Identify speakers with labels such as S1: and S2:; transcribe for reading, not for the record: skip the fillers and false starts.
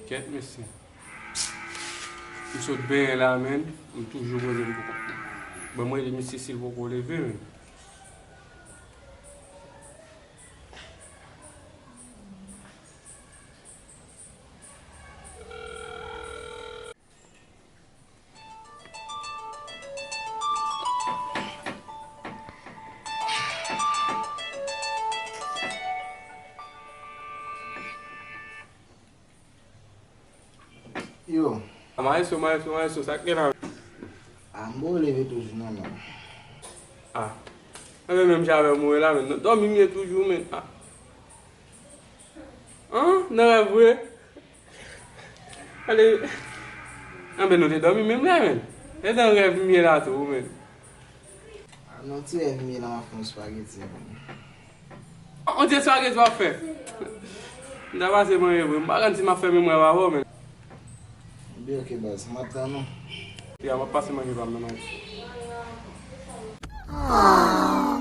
S1: Ket mesi. Mwen sot ben la men, mwen toujou mwen jen pou kon. Ben mwen li mesi sil pou kon leve men.
S2: Yo.
S1: Maestro, sak gen la.
S2: Mbo leve toujou nan nan.
S1: Mwen men jave mwen la men. Dormi mwen toujou men. Nan rev we? Ale, ben nou te dormi men men. E dan rev mwen la tou men.
S2: Non ti rev mwen la wafon spaghetti men.
S1: On te spaghetti wap fe? Dava se mwen rev we. Mbagan si ma fe mwen wap men.
S2: Be ok bas, matan nou.
S1: Ya, mwen pase mwen rev men.